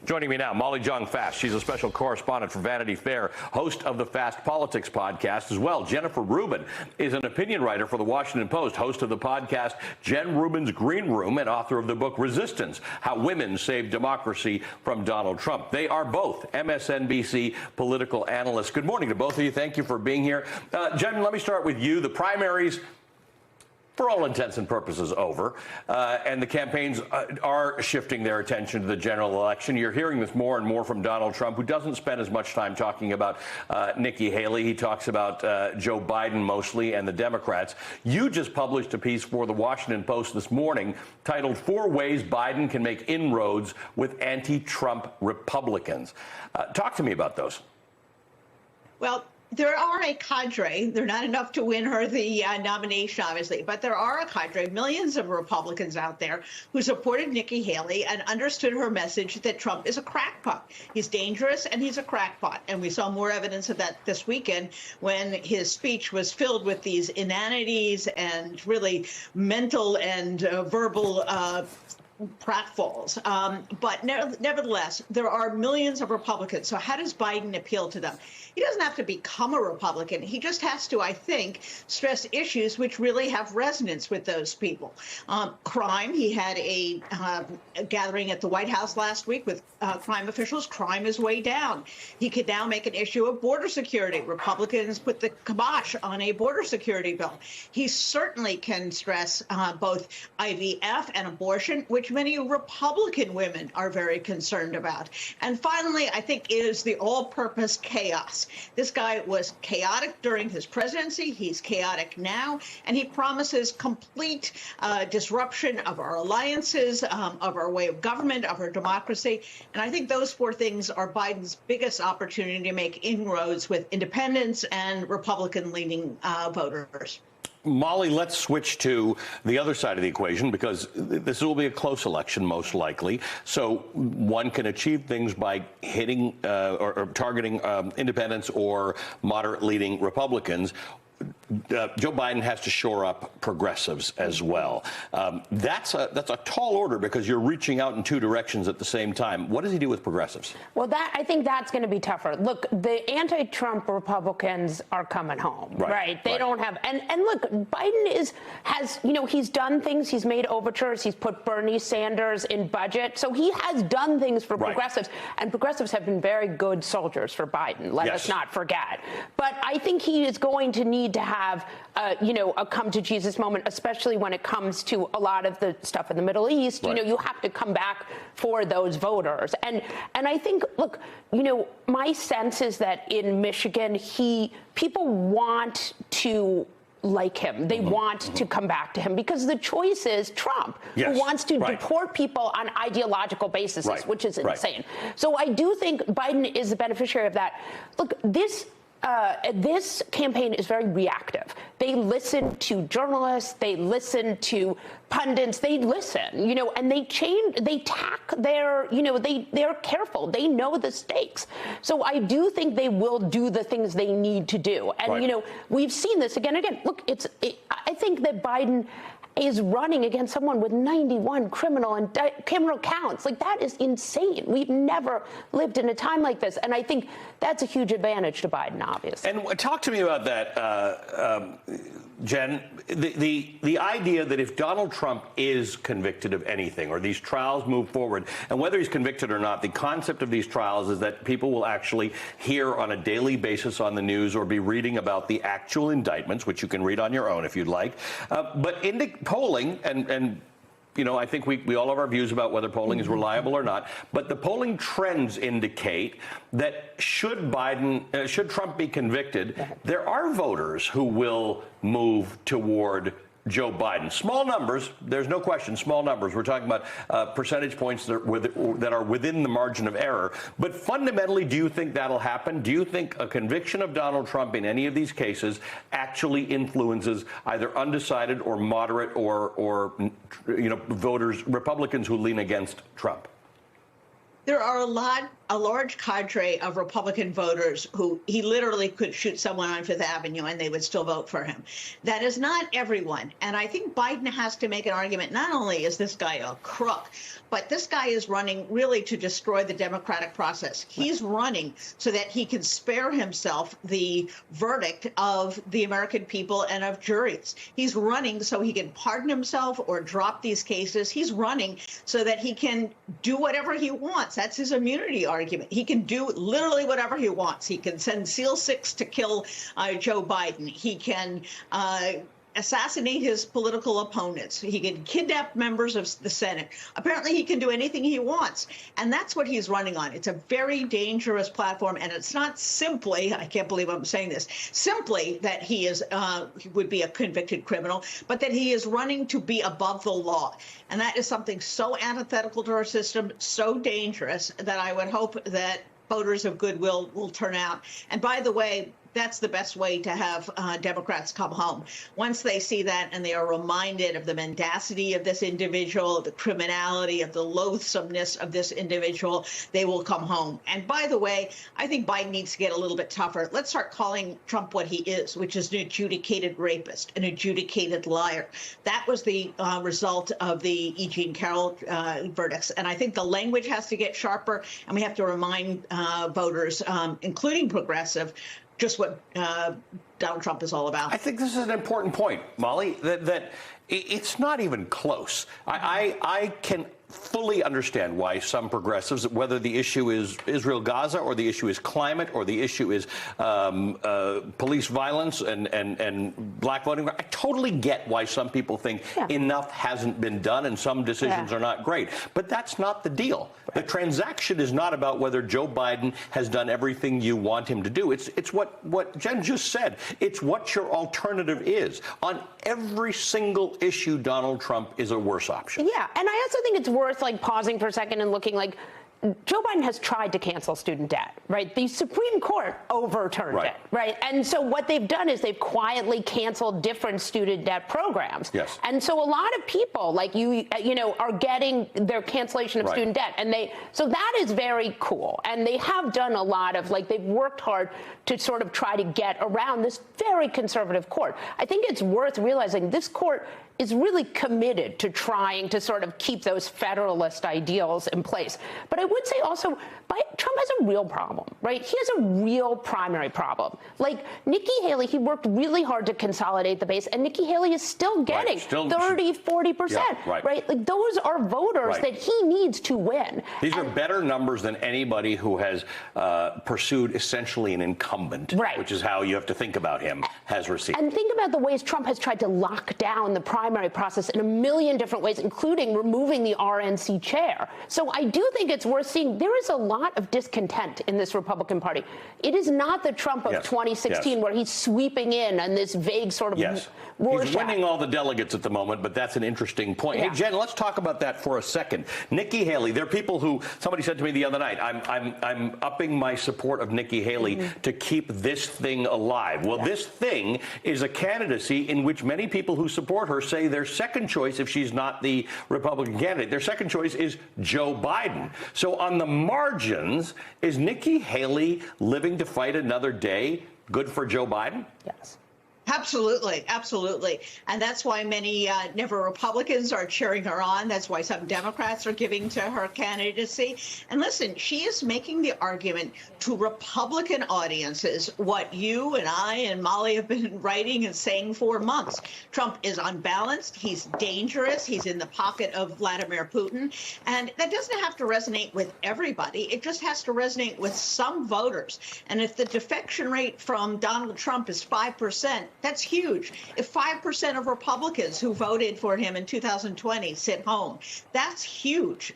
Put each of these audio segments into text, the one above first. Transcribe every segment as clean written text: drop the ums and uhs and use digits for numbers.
Joining me now, Molly Jong-Fast. She's a special correspondent for Vanity Fair, host of the Fast Politics podcast as well. Jennifer Rubin is an opinion writer for the Washington Post, host of the podcast Jen Rubin's Green Room, and author of the book Resistance: How Women Saved Democracy from Donald Trump. They are both MSNBC political analysts. Good morning to both of you. Thank you for being here. Jen, let me start with you. The primaries, for all intents and purposes, over, and the campaigns are shifting their attention to the general election. You're hearing this more and more from Donald Trump, who doesn't spend as much time talking about Nikki Haley. He talks about Joe Biden mostly and the Democrats. You just published a piece for the Washington Post this morning titled 4 Ways Biden Can Make Inroads with Anti-Trump Republicans. Talk to me about those. Well, there are a cadre. They're not enough to win her the nomination, obviously, but there are a cadre, millions of Republicans out there who supported Nikki Haley and understood her message that Trump is a crackpot. He's dangerous and he's a crackpot. And we saw more evidence of that this weekend when his speech was filled with these inanities and really mental and verbal pratfalls. But nevertheless, there are millions of Republicans. So how does Biden appeal to them? He doesn't have to become a Republican. He just has to, I think, stress issues which really have resonance with those people. Crime. He had a gathering at the White House last week with crime officials. Crime is way down. He could now make an issue of border security. Republicans put the kibosh on a border security bill. He certainly can stress both IVF and abortion, which many Republican women are very concerned about. And finally, I think it is the all-purpose chaos. This guy was chaotic during his presidency. He's chaotic now, and he promises complete disruption of our alliances, of our way of government, of our democracy. And I think those 4 things are Biden's biggest opportunity to make inroads with independents and Republican-leaning voters. Molly, let's switch to the other side of the equation, because this will be a close election, most likely. So one can achieve things by hitting or targeting independents or moderate-leaning Republicans. Joe Biden has to shore up progressives as well. That's a tall order, because you're reaching out in 2 directions at the same time. What does he do with progressives? Well, I think that's going to be tougher. Look, the anti-Trump Republicans are coming home, right? They don't have, and look, Biden has, he's done things. He's made overtures. He's put Bernie Sanders in budget. So he has done things for progressives, and progressives have been very good soldiers for Biden. Let us not forget. But I think he is going to need to have, a come to Jesus moment, especially when it comes to a lot of the stuff in the Middle East. You have to come back for those voters. And I think, look, my sense is that in Michigan, people want to like him. They want to come back to him, because the choice is Trump, who wants to deport people on ideological basis, which is insane. So I do think Biden is the beneficiary of that. Look, this campaign is very reactive. They listen to journalists, they listen to pundits, they listen, and they tack their, they're careful. They know the stakes. So I do think they will do the things they need to do. And, we've seen this again and again. Look, I think that Biden is running against someone with 91 criminal counts. Like, that is insane. We've never lived in a time like this. And I think that's a huge advantage to Biden, obviously. And talk to me about that, Jen. The idea that if Donald Trump is convicted of anything, or these trials move forward, and whether he's convicted or not, the concept of these trials is that people will actually hear on a daily basis on the news or be reading about the actual indictments, which you can read on your own if you'd like. But polling, and I think we all have our views about whether polling is reliable or not, but the polling trends indicate that should Trump be convicted, there are voters who will move toward Joe Biden. Small numbers, there's no question, small numbers. We're talking about percentage points that are within the margin of error. But fundamentally, do you think that'll happen? Do you think a conviction of Donald Trump in any of these cases actually influences either undecided or moderate or voters, Republicans who lean against Trump? There are a large cadre of Republican voters who he literally could shoot someone on Fifth Avenue and they would still vote for him. That is not everyone. And I think Biden has to make an argument. Not only is this guy a crook, but this guy is running really to destroy the democratic process. He's running so that he can spare himself the verdict of the American people and of juries. He's running so he can pardon himself or drop these cases. He's running so that he can do whatever he wants. That's his immunity argument. He can do literally whatever he wants. He can send SEAL 6 to kill Joe Biden. He can assassinate his political opponents. He can kidnap members of the Senate. Apparently, he can do anything he wants. And that's what he's running on. It's a very dangerous platform. And it's not simply, I can't believe I'm saying this, simply that he would be a convicted criminal, but that he is running to be above the law. And that is something so antithetical to our system, so dangerous, that I would hope that voters of goodwill will turn out. And by the way, that's the best way to have Democrats come home. Once they see that and they are reminded of the mendacity of this individual, of the criminality, of the loathsomeness of this individual, they will come home. And by the way, I think Biden needs to get a little bit tougher. Let's start calling Trump what he is, which is an adjudicated rapist, an adjudicated liar. That was the result of the E. Jean Carroll verdicts. And I think the language has to get sharper, and we have to remind voters, including progressive, just what Donald Trump is all about. I think this is an important point, Molly, that it's not even close. I can fully understand why some progressives, whether the issue is Israel-Gaza or the issue is climate or the issue is police violence and black voting, I totally get why some people think enough hasn't been done and some decisions are not great. But that's not the deal. The transaction is not about whether Joe Biden has done everything you want him to do. It's what Jen just said. It's what your alternative is. On every single issue, Donald Trump is a worse option. Yeah, and I also think it's worth pausing for a second and looking Joe Biden has tried to cancel student debt, right? The Supreme Court overturned it, right? And so what they've done is they've quietly canceled different student debt programs. Yes. And so a lot of people like you are getting their cancellation of student debt. And so that is very cool. And they have done a lot of, they've worked hard to sort of try to get around this very conservative court. I think it's worth realizing this court is really committed to trying to sort of keep those federalist ideals in place. But I would say also, Trump has a real problem, right? He has a real primary problem. Nikki Haley, he worked really hard to consolidate the base, and Nikki Haley is still getting 30, 40%, right? Those are voters that he needs to win. These are better numbers than anybody who has pursued essentially an incumbent, which is how you have to think about him, has received. And think about the ways Trump has tried to lock down the primary process in a million different ways, including removing the RNC chair. So I do think it's worth seeing. There is a lot of discontent in this Republican Party. It is not the Trump of 2016 where he's sweeping in on this vague sort of Rorschach. He's winning all the delegates at the moment, but that's an interesting point. Hey, Jen, let's talk about that for a second. Nikki Haley, there are people who, somebody said to me the other night, I'm upping my support of Nikki Haley to keep this thing alive. Well, this thing is a candidacy in which many people who support her say their second choice, if she's not the Republican candidate, their second choice is Joe Biden. So on the margins, is Nikki Haley living to fight another day good for Joe Biden? Yes. Absolutely, absolutely. And that's why many never Republicans are cheering her on. That's why some Democrats are giving to her candidacy. And listen, she is making the argument to Republican audiences what you and I and Molly have been writing and saying for months. Trump is unbalanced. He's dangerous. He's in the pocket of Vladimir Putin. And that doesn't have to resonate with everybody. It just has to resonate with some voters. And if the defection rate from Donald Trump is 5%, that's huge. If 5% of Republicans who voted for him in 2020 sit home, that's huge.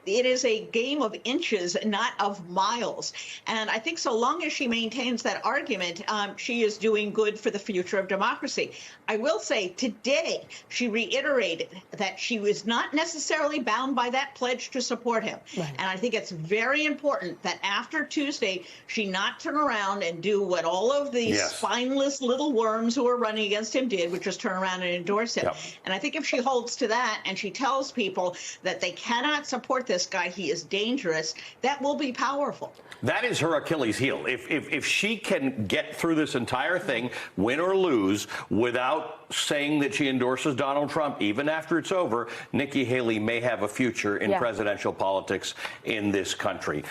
It is a game of inches, not of miles. And I think so long as she maintains that argument, she is doing good for the future of democracy. I will say today, she reiterated that she was not necessarily bound by that pledge to support him. And I think it's very important that after Tuesday, she not turn around and do what all of these spineless little worms firms who are running against him did, which is turn around and endorse him. Yep. And I think if she holds to that and she tells people that they cannot support this guy, he is dangerous, that will be powerful. That is her Achilles heel. If she can get through this entire thing, win or lose, without saying that she endorses Donald Trump, even after it's over, Nikki Haley may have a future in presidential politics in this country.